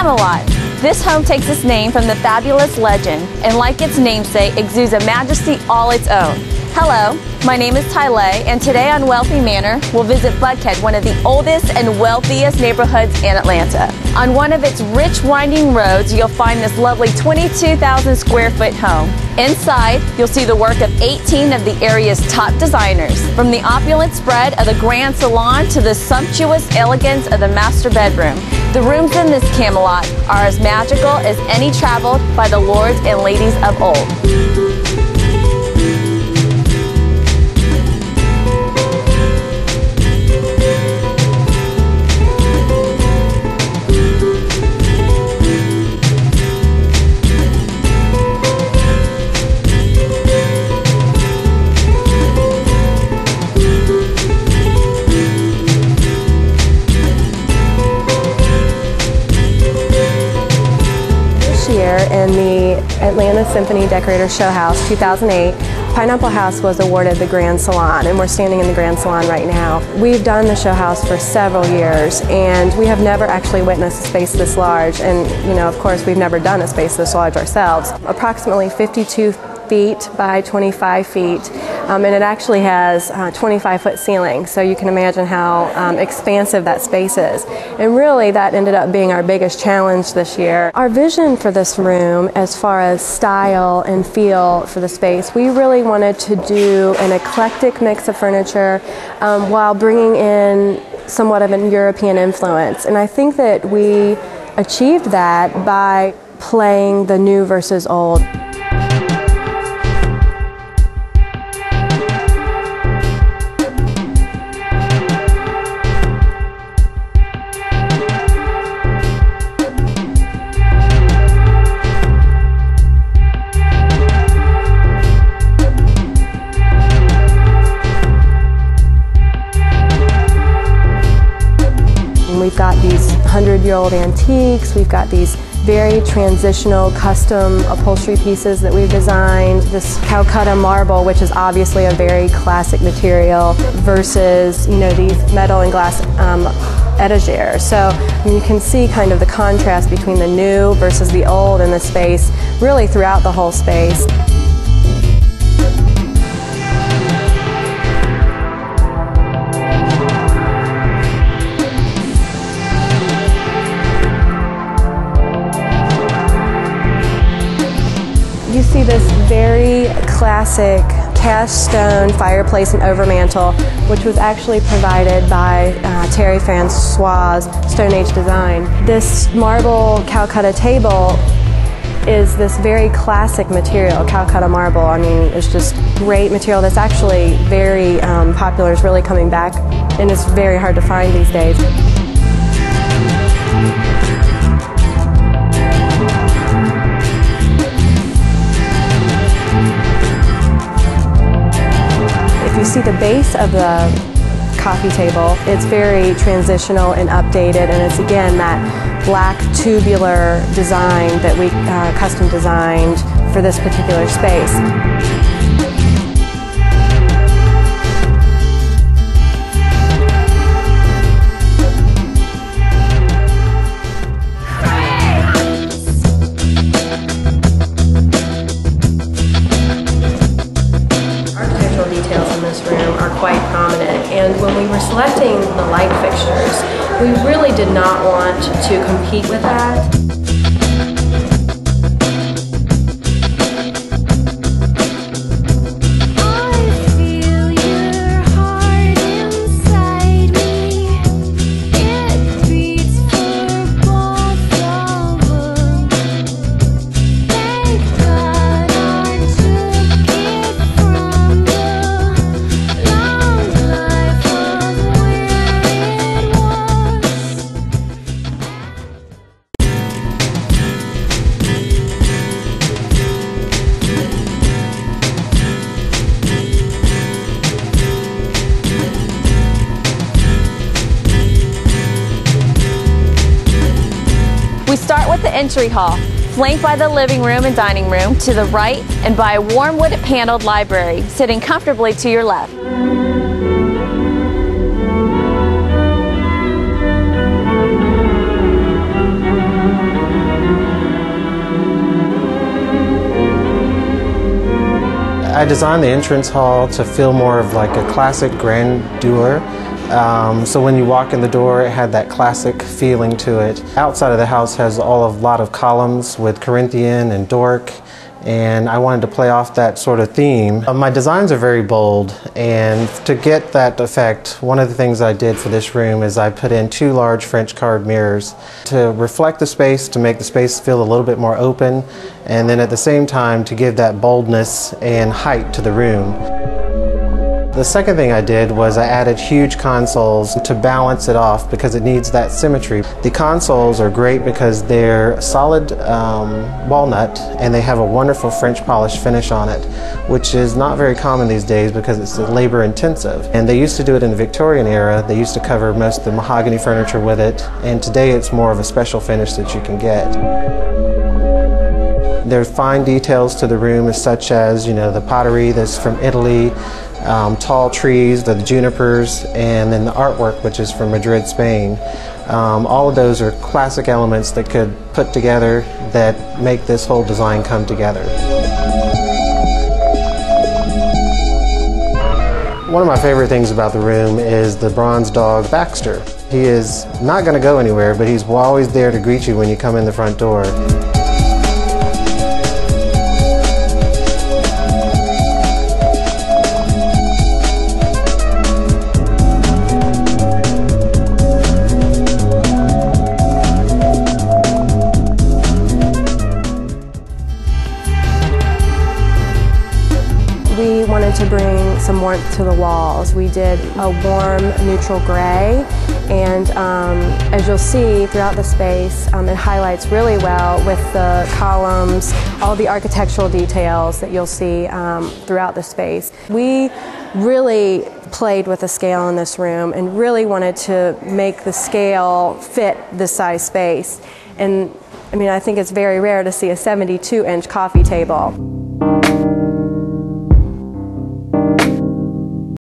Camelot. This home takes its name from the fabulous legend, and like its namesake, exudes a majesty all its own. Hello, my name is Tylay, and today on Wealthy Manor, we'll visit Buckhead, one of the oldest and wealthiest neighborhoods in Atlanta. On one of its rich winding roads, you'll find this lovely 22,000 square foot home. Inside, you'll see the work of 18 of the area's top designers, from the opulent spread of the grand salon to the sumptuous elegance of the master bedroom. The rooms in this Camelot are as magical as any traveled by the lords and ladies of old. In the Atlanta Symphony Decorator Show House 2008, Pineapple House was awarded the Grand Salon, and we're standing in the Grand Salon right now. We've done the show house for several years, and we have never actually witnessed a space this large, and of course we've never done a space this large ourselves. Approximately 52 feet by 25 feet, and it actually has 25-foot ceiling, so you can imagine how expansive that space is. And really that ended up being our biggest challenge this year. Our vision for this room, as far as style and feel for the space, we really wanted to do an eclectic mix of furniture while bringing in somewhat of an European influence. And I think that we achieved that by playing the new versus old. We've got these 100-year-old antiques, we've got these very transitional custom upholstery pieces that we've designed, this Calcutta marble, which is obviously a very classic material, versus these metal and glass etagères. So you can see kind of the contrast between the new versus the old in the space, really throughout the whole space. You see this very classic cast stone fireplace and overmantel, which was actually provided by Terry Francois's Stone Age design. This marble Calcutta table is this very classic material, Calcutta marble. I mean, it's just great material that's actually very popular. It's really coming back, and it's very hard to find these days. You see the base of the coffee table. It's very transitional and updated, and it's again that black tubular design that we custom designed for this particular space. Details in this room are quite prominent, and when we were selecting the light fixtures, we really did not want to compete with that. We start with the entry hall, flanked by the living room and dining room to the right, and by a warm wood paneled library sitting comfortably to your left. I designed the entrance hall to feel more of like a classic grandeur. So when you walk in the door, it had that classic feeling to it. Outside of the house has a lot of columns with Corinthian and Doric, and I wanted to play off that sort of theme. My designs are very bold, and to get that effect, one of the things I did for this room is I put in 2 large French card mirrors to reflect the space, to make the space feel a little bit more open, and then at the same time to give that boldness and height to the room. The second thing I did was I added huge consoles to balance it off because it needs that symmetry. The consoles are great because they're solid walnut and they have a wonderful French polish finish on it, which is not very common these days because it's labor intensive. And they used to do it in the Victorian era. They used to cover most of the mahogany furniture with it, and today it's more of a special finish that you can get. There's fine details to the room, such as, you know, the pottery that's from Italy, tall trees, the junipers, and then the artwork, which is from Madrid, Spain. All of those are classic elements that could put together that make this whole design come together. One of my favorite things about the room is the bronze dog Baxter. He is not going to go anywhere, but he's always there to greet you when you come in the front door. We wanted to bring some warmth to the walls. We did a warm neutral gray, and as you'll see throughout the space, it highlights really well with the columns, all the architectural details that you'll see throughout the space. We really played with the scale in this room and really wanted to make the scale fit this size space. And I mean, I think it's very rare to see a 72-inch coffee table.